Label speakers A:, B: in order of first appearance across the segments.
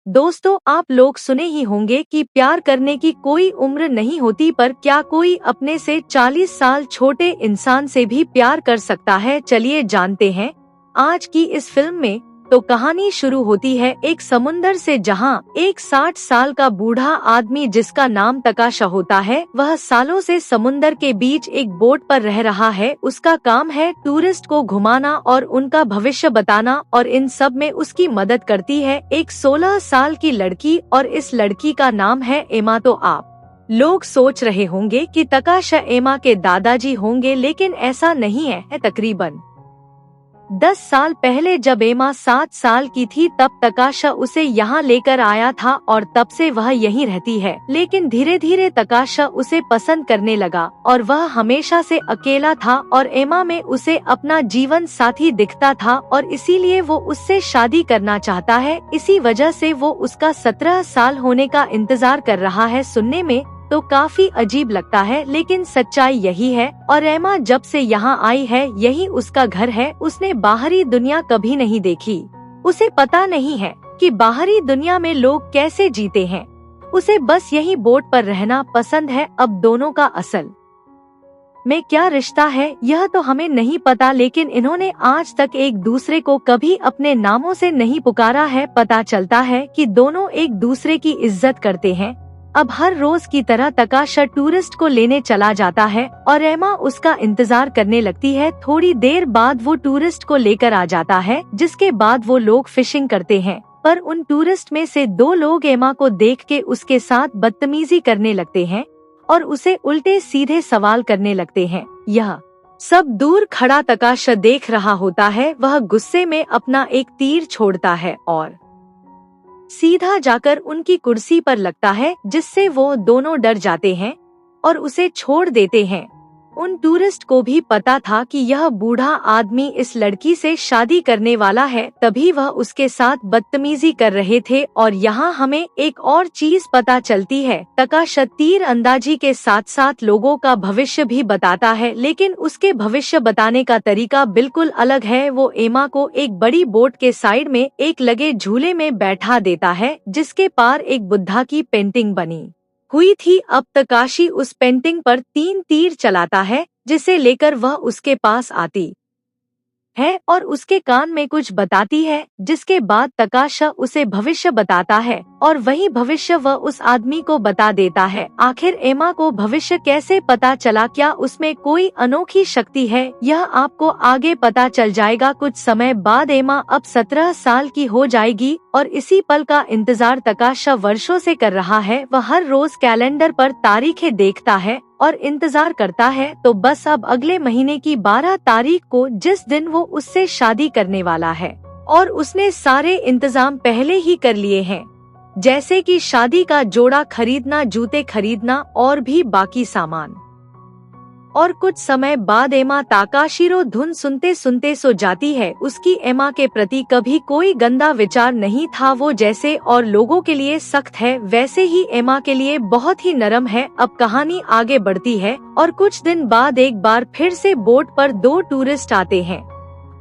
A: दोस्तों, आप लोग सुने ही होंगे कि प्यार करने की कोई उम्र नहीं होती, पर क्या कोई अपने से 40 साल छोटे इंसान से भी प्यार कर सकता है? चलिए जानते हैं आज की इस फिल्म में। तो कहानी शुरू होती है एक समुंदर से, जहां एक 60 साल का बूढ़ा आदमी जिसका नाम तकाशा होता है, वह सालों से समुंदर के बीच एक बोट पर रह रहा है। उसका काम है टूरिस्ट को घुमाना और उनका भविष्य बताना, और इन सब में उसकी मदद करती है एक 16 साल की लड़की, और इस लड़की का नाम है एमा। तो आप लोग सोच रहे होंगे कि तकाशा एमा के दादाजी होंगे, लेकिन ऐसा नहीं है। तकरीबन 10 साल पहले जब एमा 7 साल की थी, तब तकाशा उसे यहाँ लेकर आया था और तब से वह यहीं रहती है। लेकिन धीरे धीरे तकाशा उसे पसंद करने लगा और वह हमेशा से अकेला था, और एमा में उसे अपना जीवन साथी दिखता था और इसीलिए वो उससे शादी करना चाहता है। इसी वजह से वो उसका 17 साल होने का इंतजार कर रहा है। सुनने में तो काफी अजीब लगता है, लेकिन सच्चाई यही है। और एमा जब से यहाँ आई है, यही उसका घर है। उसने बाहरी दुनिया कभी नहीं देखी। उसे पता नहीं है कि बाहरी दुनिया में लोग कैसे जीते हैं। उसे बस यही बोट पर रहना पसंद है। अब दोनों का असल में क्या रिश्ता है, यह तो हमें नहीं पता, लेकिन इन्होंने आज तक एक दूसरे को कभी अपने नामों से नहीं पुकारा है। पता चलता है कि दोनों एक दूसरे की इज्जत करते हैं। अब हर रोज की तरह तकाशा टूरिस्ट को लेने चला जाता है और एमा उसका इंतजार करने लगती है। थोड़ी देर बाद वो टूरिस्ट को लेकर आ जाता है, जिसके बाद वो लोग फिशिंग करते हैं। पर उन टूरिस्ट में से 2 लोग एमा को देख के उसके साथ बदतमीजी करने लगते हैं और उसे उल्टे सीधे सवाल करने लगते हैं। यह सब दूर खड़ा तकाशा देख रहा होता है। वह गुस्से में अपना एक तीर छोड़ता है और सीधा जाकर उनकी कुर्सी पर लगता है, जिससे वो दोनों डर जाते हैं और उसे छोड़ देते हैं। उन टूरिस्ट को भी पता था कि यह बूढ़ा आदमी इस लड़की से शादी करने वाला है, तभी वह उसके साथ बदतमीजी कर रहे थे। और यहाँ हमें एक और चीज पता चलती है, तकाशा तीर अंदाजी के साथ साथ लोगों का भविष्य भी बताता है, लेकिन उसके भविष्य बताने का तरीका बिल्कुल अलग है। वो एमा को एक बड़ी बोट के साइड में एक लगे झूले में बैठा देता है, जिसके पार एक बुद्धा की पेंटिंग बनी हुई थी। अब तकाशी उस पेंटिंग पर 3 तीर चलाता है, जिसे लेकर वह उसके पास आती है और उसके कान में कुछ बताती है, जिसके बाद तकाशा उसे भविष्य बताता है और वही भविष्य वह उस आदमी को बता देता है। आखिर एमा को भविष्य कैसे पता चला? क्या उसमें कोई अनोखी शक्ति है? यह आपको आगे पता चल जाएगा। कुछ समय बाद एमा अब 17 साल की हो जाएगी और इसी पल का इंतजार तकाशा वर्षों से कर रहा है। वह हर रोज कैलेंडर पर तारीखें देखता है और इंतजार करता है, तो बस अब अगले महीने की 12 तारीख को, जिस दिन वो उससे शादी करने वाला है। और उसने सारे इंतजाम पहले ही कर लिए हैं, जैसे कि शादी का जोड़ा खरीदना, जूते खरीदना और भी बाकी सामान। और कुछ समय बाद एमा ताकाशिरो धुन सुनते सुनते सो जाती है। उसकी एमा के प्रति कभी कोई गंदा विचार नहीं था। वो जैसे और लोगों के लिए सख्त है, वैसे ही एमा के लिए बहुत ही नरम है। अब कहानी आगे बढ़ती है और कुछ दिन बाद एक बार फिर से बोट पर 2 टूरिस्ट आते हैं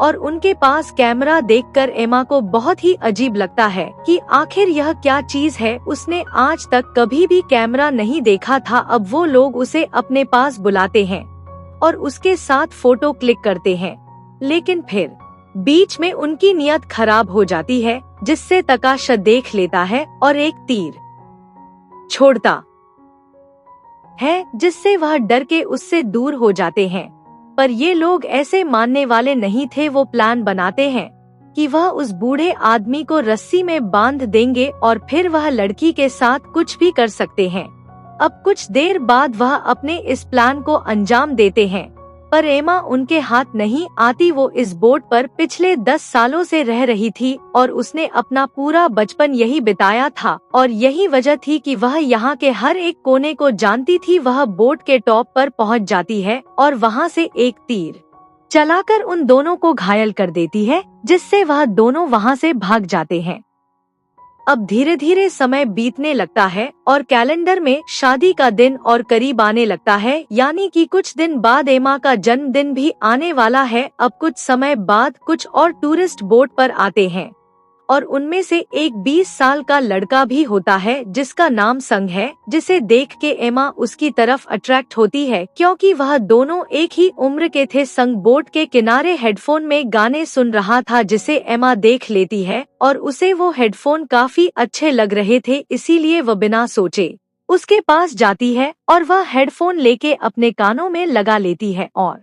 A: और उनके पास कैमरा देखकर एमा को बहुत ही अजीब लगता है कि आखिर यह क्या चीज है। उसने आज तक कभी भी कैमरा नहीं देखा था। अब वो लोग उसे अपने पास बुलाते हैं और उसके साथ फोटो क्लिक करते हैं, लेकिन फिर बीच में उनकी नियत खराब हो जाती है, जिससे तकाशा देख लेता है और एक तीर छोड़ता है, जिससे वह डर के उससे दूर हो जाते हैं। पर ये लोग ऐसे मानने वाले नहीं थे। वो प्लान बनाते हैं कि वह उस बूढ़े आदमी को रस्सी में बांध देंगे और फिर वह लड़की के साथ कुछ भी कर सकते हैं। अब कुछ देर बाद वह अपने इस प्लान को अंजाम देते हैं, पर एमा उनके हाथ नहीं आती। वो इस बोट पर पिछले 10 सालों से रह रही थी और उसने अपना पूरा बचपन यही बिताया था, और यही वजह थी कि वह यहाँ के हर एक कोने को जानती थी। वह बोट के टॉप पर पहुँच जाती है और वहाँ से एक तीर चलाकर उन दोनों को घायल कर देती है, जिससे वह दोनों वहाँ से भाग जाते हैं। अब धीरे धीरे समय बीतने लगता है और कैलेंडर में शादी का दिन और करीब आने लगता है, यानी कि कुछ दिन बाद एमा का जन्मदिन भी आने वाला है। अब कुछ समय बाद कुछ और टूरिस्ट बोट पर आते हैं और उनमें से एक 20 साल का लड़का भी होता है जिसका नाम संग है, जिसे देख के एमा उसकी तरफ अट्रैक्ट होती है क्योंकि वह दोनों एक ही उम्र के थे। संग बोट के किनारे हेडफोन में गाने सुन रहा था जिसे एमा देख लेती है और उसे वो हेडफोन काफी अच्छे लग रहे थे, इसीलिए वह बिना सोचे उसके पास जाती है और वह हेडफोन लेके अपने कानों में लगा लेती है और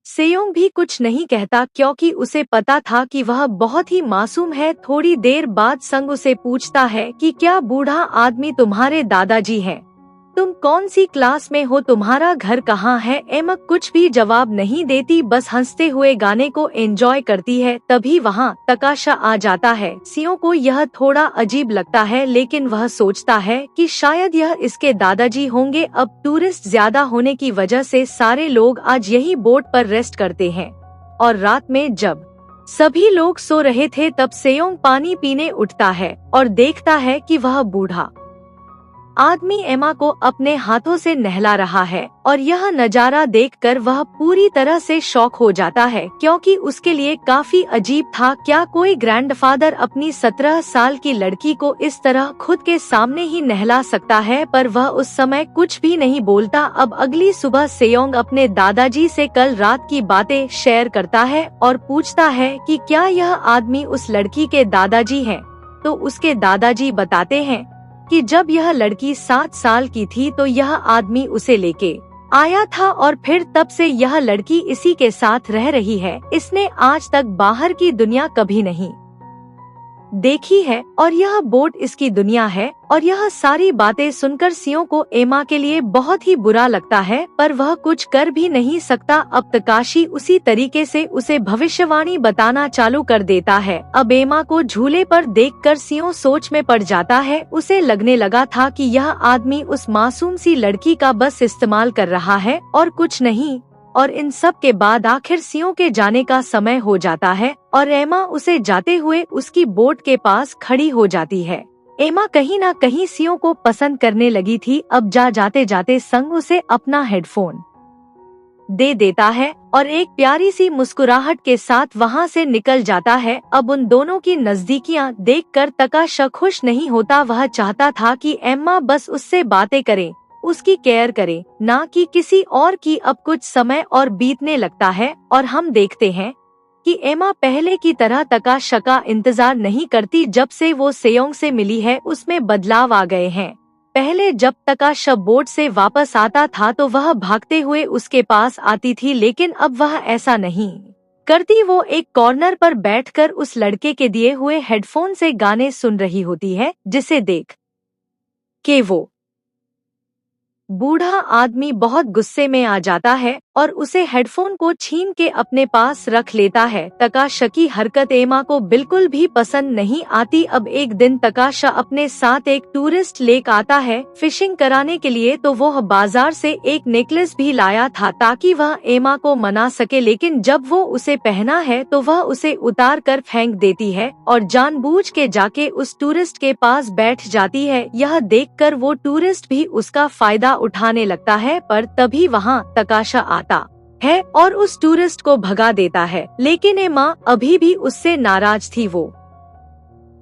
A: सेयोंग भी कुछ नहीं कहता क्योंकि उसे पता था कि वह बहुत ही मासूम है। थोड़ी देर बाद संग उसे पूछता है कि क्या बूढ़ा आदमी तुम्हारे दादाजी हैं? तुम कौन सी क्लास में हो? तुम्हारा घर कहाँ है? एमा कुछ भी जवाब नहीं देती, बस हंसते हुए गाने को एंजॉय करती है। तभी वहाँ तकाशा आ जाता है। सियों को यह थोड़ा अजीब लगता है लेकिन वह सोचता है कि शायद यह इसके दादाजी होंगे। अब टूरिस्ट ज्यादा होने की वजह से सारे लोग आज यही बोट पर रेस्ट करते हैं और रात में जब सभी लोग सो रहे थे तब सेयोंग पानी पीने उठता है और देखता है कि वह बूढ़ा आदमी एमा को अपने हाथों से नहला रहा है और यह नजारा देखकर वह पूरी तरह से शॉक हो जाता है क्योंकि उसके लिए काफी अजीब था। क्या कोई ग्रैंडफादर अपनी 17 साल की लड़की को इस तरह खुद के सामने ही नहला सकता है? पर वह उस समय कुछ भी नहीं बोलता। अब अगली सुबह सेयोंग अपने दादाजी से कल रात की बातें शेयर करता है और पूछता है कि क्या यह आदमी उस लड़की के दादाजी हैं? तो उसके दादाजी बताते हैं कि जब यह लड़की 7 साल की थी तो यह आदमी उसे लेके आया था और फिर तब से यह लड़की इसी के साथ रह रही है। इसने आज तक बाहर की दुनिया कभी नहीं देखी है और यह बोट इसकी दुनिया है। और यह सारी बातें सुनकर सियों को एमा के लिए बहुत ही बुरा लगता है पर वह कुछ कर भी नहीं सकता। अब तकाशी उसी तरीके से उसे भविष्यवाणी बताना चालू कर देता है। अब एमा को झूले पर देखकर सियों सोच में पड़ जाता है। उसे लगने लगा था कि यह आदमी उस मासूम सी लड़की का बस इस्तेमाल कर रहा है और कुछ नहीं। और इन सब के बाद आखिर सियों के जाने का समय हो जाता है और एमा उसे जाते हुए उसकी बोट के पास खड़ी हो जाती है। एमा कहीं ना कहीं सियों को पसंद करने लगी थी। अब जाते जाते संग उसे अपना हेडफोन दे देता है और एक प्यारी सी मुस्कुराहट के साथ वहाँ से निकल जाता है। अब उन दोनों की नजदीकियाँ देखकर तकाशा खुश नहीं होता। वह चाहता था कि एम्मा बस उससे बातें करे, उसकी केयर करे, ना कि किसी और की। अब कुछ समय और बीतने लगता है और हम देखते हैं कि एमा पहले की तरह तकाशा का इंतजार नहीं करती। जब से वो सेयोंग से मिली है उसमें बदलाव आ गए हैं। पहले जब तकाशा बोट से वापस आता था तो वह भागते हुए उसके पास आती थी, लेकिन अब वह ऐसा नहीं करती। वो एक कॉर्नर पर बैठकर उस लड़के के दिए हुए हेडफोन से गाने सुन रही होती है, जिसे देख के वो बूढ़ा आदमी बहुत गुस्से में आ जाता है और उसे हेडफोन को छीन के अपने पास रख लेता है। तकाशा की हरकत एमा को बिल्कुल भी पसंद नहीं आती। अब एक दिन तकाशा अपने साथ एक टूरिस्ट लेक आता है फिशिंग कराने के लिए, तो वह बाजार से एक नेकलेस भी लाया था ताकि वह एमा को मना सके, लेकिन जब वो उसे पहना है तो वह उसे उतार कर फेंक देती है और जानबूझ के जाके उस टूरिस्ट के पास बैठ जाती है। यह देखकर वो टूरिस्ट भी उसका फायदा उठाने लगता है, पर तभी वहाँ तकाशा आता है और उस टूरिस्ट को भगा देता है। लेकिन एमा अभी भी उससे नाराज थी। वो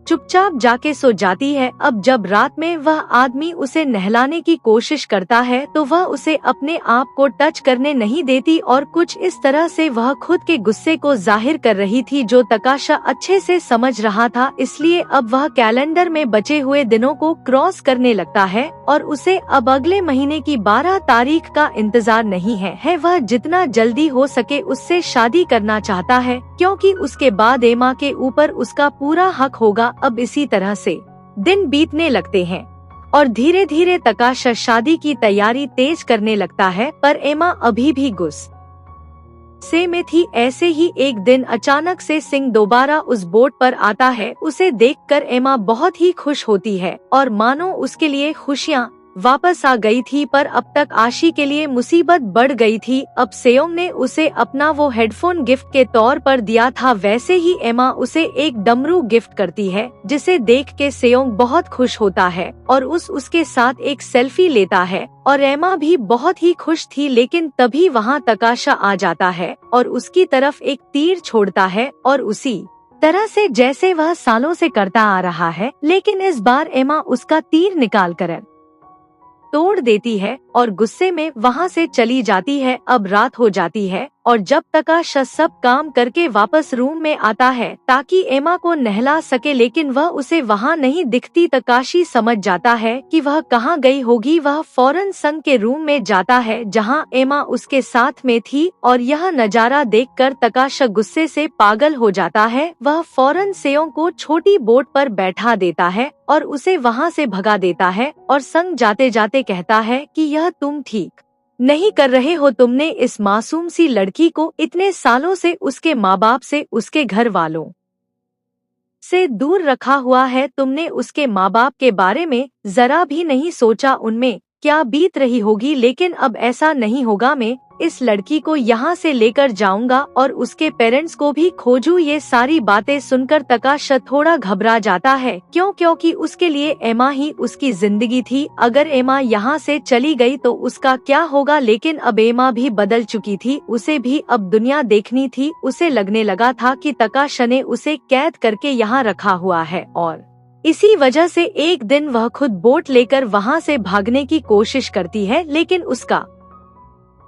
A: चुपचाप जाके सो जाती है। अब जब रात में वह आदमी उसे नहलाने की कोशिश करता है तो वह उसे अपने आप को टच करने नहीं देती और कुछ इस तरह से वह खुद के गुस्से को जाहिर कर रही थी, जो तकाशा अच्छे से समझ रहा था। इसलिए अब वह कैलेंडर में बचे हुए दिनों को क्रॉस करने लगता है और उसे अब अगले महीने की 12 तारीख का इंतजार नहीं है। वह जितना जल्दी हो सके उससे शादी करना चाहता है क्योंकि उसके बाद एमा के ऊपर उसका पूरा हक होगा। अब इसी तरह से दिन बीतने लगते हैं और धीरे धीरे तकाशा शादी की तैयारी तेज करने लगता है, पर एमा अभी भी गुस्से में थी। ऐसे ही एक दिन अचानक से सिंह दोबारा उस बोट पर आता है। उसे देखकर एमा बहुत ही खुश होती है और मानो उसके लिए खुशियाँ वापस आ गई थी, पर अब तक आशी के लिए मुसीबत बढ़ गई थी। अब सेयोंग ने उसे अपना वो हेडफोन गिफ्ट के तौर पर दिया था, वैसे ही एमा उसे एक डमरू गिफ्ट करती है, जिसे देख के सेयोंग बहुत खुश होता है और उसके साथ एक सेल्फी लेता है और एमा भी बहुत ही खुश थी। लेकिन तभी वहाँ तकाशा आ जाता है और उसकी तरफ एक तीर छोड़ता है और उसी तरह से जैसे वह सालों से करता आ रहा है। लेकिन इस बार एमा उसका तीर निकाल कर तोड़ देती है और गुस्से में वहाँ से चली जाती है। अब रात हो जाती है और जब तकाशा सब काम करके वापस रूम में आता है ताकि एमा को नहला सके, लेकिन वह उसे वहाँ नहीं दिखती। तकाशी समझ जाता है कि वह कहाँ गई होगी। वह फौरन संग के रूम में जाता है जहाँ एमा उसके साथ में थी और यह नजारा देखकर तकाशा गुस्से से पागल हो जाता है। वह फौरन सेयों को छोटी बोट पर बैठा देता है और उसे वहाँ से भगा देता है और संग जाते जाते कहता है कि यह तुम ठीक नहीं कर रहे हो। तुमने इस मासूम सी लड़की को इतने सालों से उसके माँ बाप से, उसके घर वालों से दूर रखा हुआ है। तुमने उसके माँ बाप के बारे में जरा भी नहीं सोचा उनमें क्या बीत रही होगी। लेकिन अब ऐसा नहीं होगा। मैं इस लड़की को यहाँ से लेकर जाऊंगा और उसके पेरेंट्स को भी खोजूं। ये सारी बातें सुनकर तकाशा थोड़ा घबरा जाता है क्योंकि उसके लिए एमा ही उसकी जिंदगी थी। अगर एमा यहाँ से चली गई तो उसका क्या होगा। लेकिन अब एमा भी बदल चुकी थी, उसे भी अब दुनिया देखनी थी। उसे लगने लगा था कि तकाशा ने उसे कैद करके यहाँ रखा हुआ है और इसी वजह से एक दिन वह खुद बोट लेकर वहाँ से भागने की कोशिश करती है। लेकिन उसका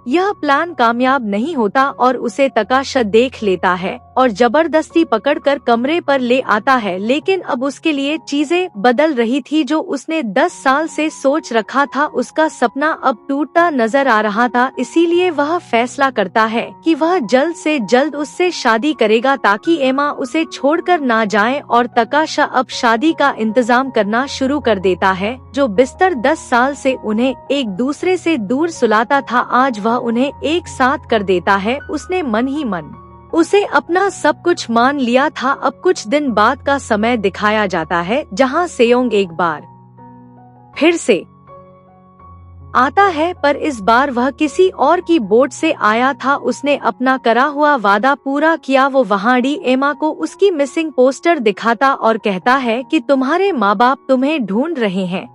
A: यह प्लान कामयाब नहीं होता और उसे तकाशा देख लेता है और जबरदस्ती पकड़कर कमरे पर ले आता है। लेकिन अब उसके लिए चीजें बदल रही थी। जो उसने 10 साल से सोच रखा था उसका सपना अब टूटता नजर आ रहा था। इसीलिए वह फैसला करता है कि वह जल्द से जल्द उससे शादी करेगा ताकि एमा उसे छोड़कर ना जाए। और तकाशा अब शादी का इंतजाम करना शुरू कर देता है। जो बिस्तर 10 साल से उन्हें एक दूसरे से दूर सुलाता था, आज वह उन्हें एक साथ कर देता है। उसने मन ही मन उसे अपना सब कुछ मान लिया था। अब कुछ दिन बाद का समय दिखाया जाता है जहां सेयोंग एक बार फिर से आता है, पर इस बार वह किसी और की बोट से आया था। उसने अपना करा हुआ वादा पूरा किया। वो वहाड़ी एमा को उसकी मिसिंग पोस्टर दिखाता और कहता है कि तुम्हारे माँ बाप तुम्हें ढूंढ रहे हैं।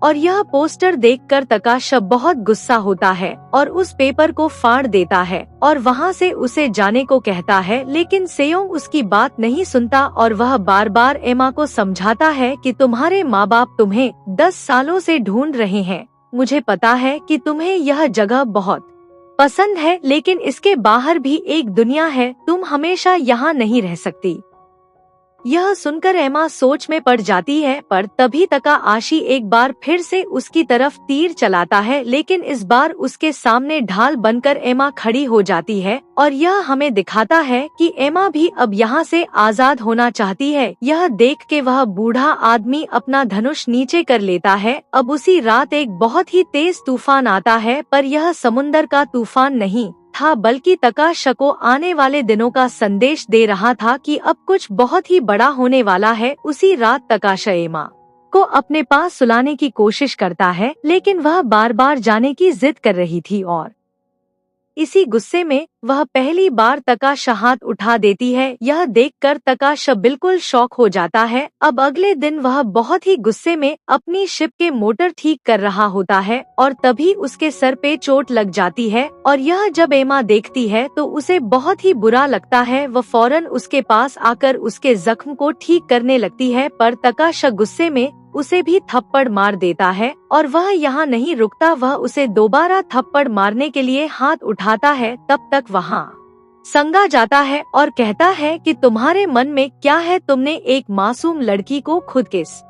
A: और यह पोस्टर देखकर तकाशा बहुत गुस्सा होता है और उस पेपर को फाड़ देता है और वहाँ से उसे जाने को कहता है। लेकिन सेयोंग उसकी बात नहीं सुनता और वह बार बार एमा को समझाता है कि तुम्हारे माँ बाप तुम्हें 10 सालों से ढूंढ रहे हैं। मुझे पता है कि तुम्हें यह जगह बहुत पसंद है, लेकिन इसके बाहर भी एक दुनिया है। तुम हमेशा यहाँ नहीं रह सकती। यह सुनकर एमा सोच में पड़ जाती है, पर तभी तकाशी एक बार फिर से उसकी तरफ तीर चलाता है। लेकिन इस बार उसके सामने ढाल बनकर एमा खड़ी हो जाती है और यह हमें दिखाता है कि एमा भी अब यहाँ से आजाद होना चाहती है। यह देख के वह बूढ़ा आदमी अपना धनुष नीचे कर लेता है। अब उसी रात एक बहुत ही तेज तूफान आता है, पर यह समुंदर का तूफान नहीं था बल्कि तकाशा को आने वाले दिनों का संदेश दे रहा था कि अब कुछ बहुत ही बड़ा होने वाला है। उसी रात तकाशा एमा को अपने पास सुलाने की कोशिश करता है, लेकिन वह बार बार जाने की जिद कर रही थी और इसी गुस्से में वह पहली बार तकाशा हाथ उठा देती है। यह देखकर तकाशा बिल्कुल शॉक हो जाता है। अब अगले दिन वह बहुत ही गुस्से में अपनी शिप के मोटर ठीक कर रहा होता है और तभी उसके सर पे चोट लग जाती है और यह जब एमा देखती है तो उसे बहुत ही बुरा लगता है। वह फौरन उसके पास आकर उसके जख्म को ठीक करने लगती है, पर तकाशा गुस्से में उसे भी थप्पड़ मार देता है और वह यहाँ नहीं रुकता। वह उसे दोबारा थप्पड़ मारने के लिए हाथ उठाता है। तब तक वहाँ संगा जाता है और कहता है कि तुम्हारे मन में क्या है। तुमने एक मासूम लड़की को खुद किस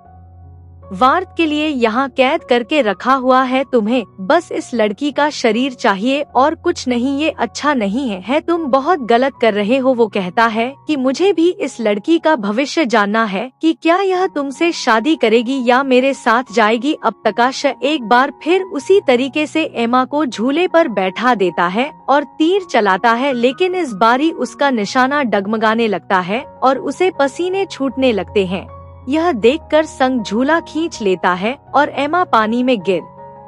A: वार्त के लिए यहाँ कैद करके रखा हुआ है। तुम्हें बस इस लड़की का शरीर चाहिए और कुछ नहीं। ये अच्छा नहीं है, तुम बहुत गलत कर रहे हो। वो कहता है कि मुझे भी इस लड़की का भविष्य जानना है कि क्या यह तुमसे शादी करेगी या मेरे साथ जाएगी। अब तकाशा एक बार फिर उसी तरीके से एमा को झूले पर बैठा देता है और तीर चलाता है, लेकिन इस बारी उसका निशाना डगमगाने लगता है और उसे पसीने छूटने लगते हैं। यह देखकर संग झूला खींच लेता है और एमा पानी में गिर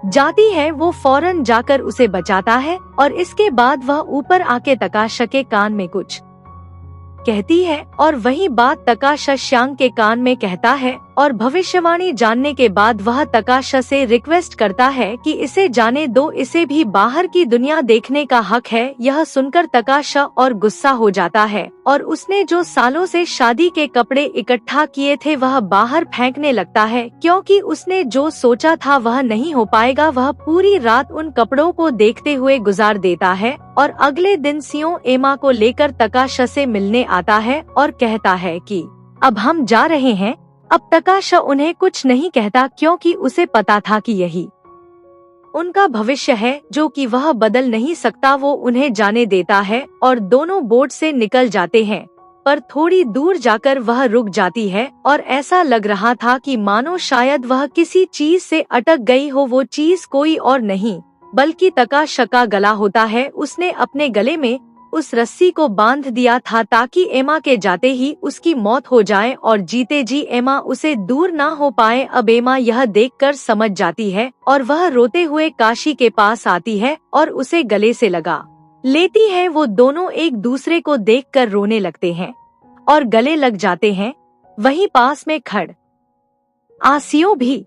A: जाती है। वो फौरन जाकर उसे बचाता है और इसके बाद वह ऊपर आके तकाशा के कान में कुछ कहती है और वही बात तकाशा श्यांग के कान में कहता है और भविष्यवाणी जानने के बाद वह तकाशा से रिक्वेस्ट करता है कि इसे जाने दो, इसे भी बाहर की दुनिया देखने का हक है। यह सुनकर तकाशा और गुस्सा हो जाता है और उसने जो सालों से शादी के कपड़े इकट्ठा किए थे वह बाहर फेंकने लगता है, क्योंकि उसने जो सोचा था वह नहीं हो पाएगा। वह पूरी रात उन कपड़ों को देखते हुए गुजार देता है और अगले दिन सीओ एमा को लेकर तकाशा से मिलने आता है और कहता है कि अब हम जा रहे हैं। अब तकाशा उन्हें कुछ नहीं कहता, क्योंकि उसे पता था कि यही उनका भविष्य है जो कि वह बदल नहीं सकता। वो उन्हें जाने देता है और दोनों बोट से निकल जाते हैं, पर थोड़ी दूर जाकर वह रुक जाती है और ऐसा लग रहा था कि मानो शायद वह किसी चीज से अटक गई हो। वो चीज कोई और नहीं बल्कि तकाशा का गला होता है। उसने अपने गले में उस रस्सी को बांध दिया था ताकि एमा के जाते ही उसकी मौत हो जाए और जीते जी एमा उसे दूर ना हो पाए। अब एमा यह देखकर समझ जाती है और वह रोते हुए काशी के पास आती है और उसे गले से लगा लेती है। वो दोनों एक दूसरे को देखकर रोने लगते हैं और गले लग जाते हैं। वहीं पास में खड़ आसियो भी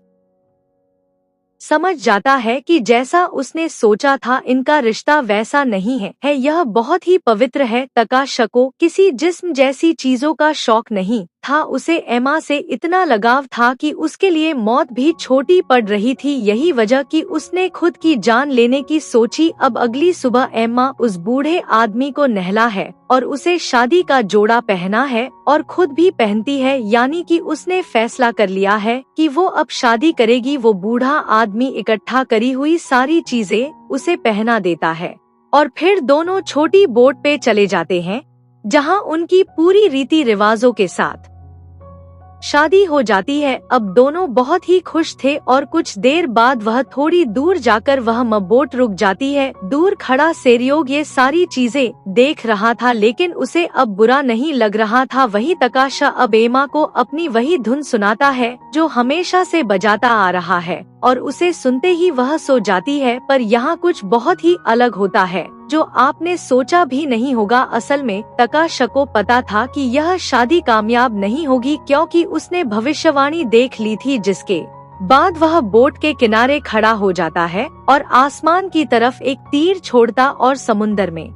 A: समझ जाता है कि जैसा उसने सोचा था इनका रिश्ता वैसा नहीं है। यह बहुत ही पवित्र है। तकाशा को किसी जिस्म जैसी चीजों का शौक नहीं था, उसे एमा से इतना लगाव था कि उसके लिए मौत भी छोटी पड़ रही थी। यही वजह कि उसने खुद की जान लेने की सोची। अब अगली सुबह एमा उस बूढ़े आदमी को नहला है और उसे शादी का जोड़ा पहना है और खुद भी पहनती है, यानी कि उसने फैसला कर लिया है कि वो अब शादी करेगी। वो बूढ़ा आदमी इकट्ठा करी हुई सारी चीजें उसे पहना देता है और फिर दोनों छोटी बोट पे चले जाते हैं, जहां उनकी पूरी रीति रिवाजों के साथ शादी हो जाती है। अब दोनों बहुत ही खुश थे और कुछ देर बाद वह थोड़ी दूर जाकर वह बोट रुक जाती है। दूर खड़ा सेरियोग ये सारी चीजें देख रहा था, लेकिन उसे अब बुरा नहीं लग रहा था। वही तकाशा अब एमा को अपनी वही धुन सुनाता है जो हमेशा से बजाता आ रहा है और उसे सुनते ही वह सो जाती है। पर यहाँ कुछ बहुत ही अलग होता है जो आपने सोचा भी नहीं होगा। असल में तकाशा को पता था कि यह शादी कामयाब नहीं होगी, क्योंकि उसने भविष्यवाणी देख ली थी, जिसके बाद वह बोट के किनारे खड़ा हो जाता है और आसमान की तरफ एक तीर छोड़ता और समुंदर में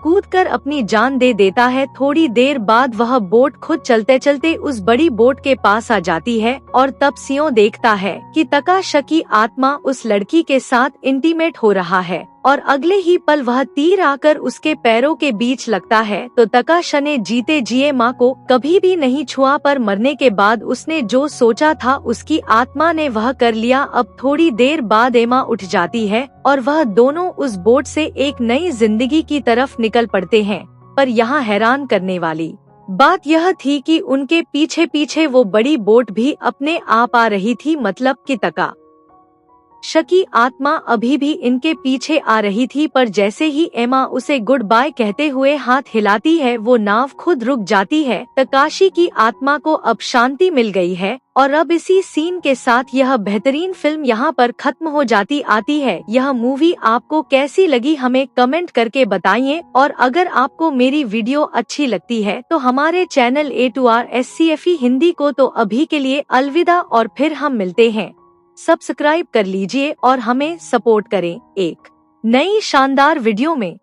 A: कूदकर अपनी जान दे देता है। थोड़ी देर बाद वह बोट खुद चलते चलते उस बड़ी बोट के पास आ जाती है और तब सीओ देखता है कि तकाशा की आत्मा उस लड़की के साथ इंटीमेट हो रहा है और अगले ही पल वह तीर आकर उसके पैरों के बीच लगता है। तो तकाशा ने जीते जी एमा को कभी भी नहीं छुआ, पर मरने के बाद उसने जो सोचा था उसकी आत्मा ने वह कर लिया। अब थोड़ी देर बाद एमा उठ जाती है और वह दोनों उस बोट से एक नई जिंदगी की तरफ निकल पड़ते हैं। पर यहाँ हैरान करने वाली बात यह थी कि उनके पीछे पीछे वो बड़ी बोट भी अपने आप आ रही थी, मतलब कि तकाशा की आत्मा अभी भी इनके पीछे आ रही थी। पर जैसे ही एमा उसे गुड बाय कहते हुए हाथ हिलाती है, वो नाव खुद रुक जाती है। तकाशी की आत्मा को अब शांति मिल गई है और अब इसी सीन के साथ यह बेहतरीन फिल्म यहाँ पर खत्म हो जाती आती है। यह मूवी आपको कैसी लगी हमें कमेंट करके बताइए, और अगर आपको मेरी वीडियो अच्छी लगती है तो हमारे चैनल A2RSCFE हिंदी को तो अभी के लिए अलविदा, और फिर हम मिलते हैं। सब्सक्राइब कर लीजिए और हमें सपोर्ट करें एक नई शानदार वीडियो में।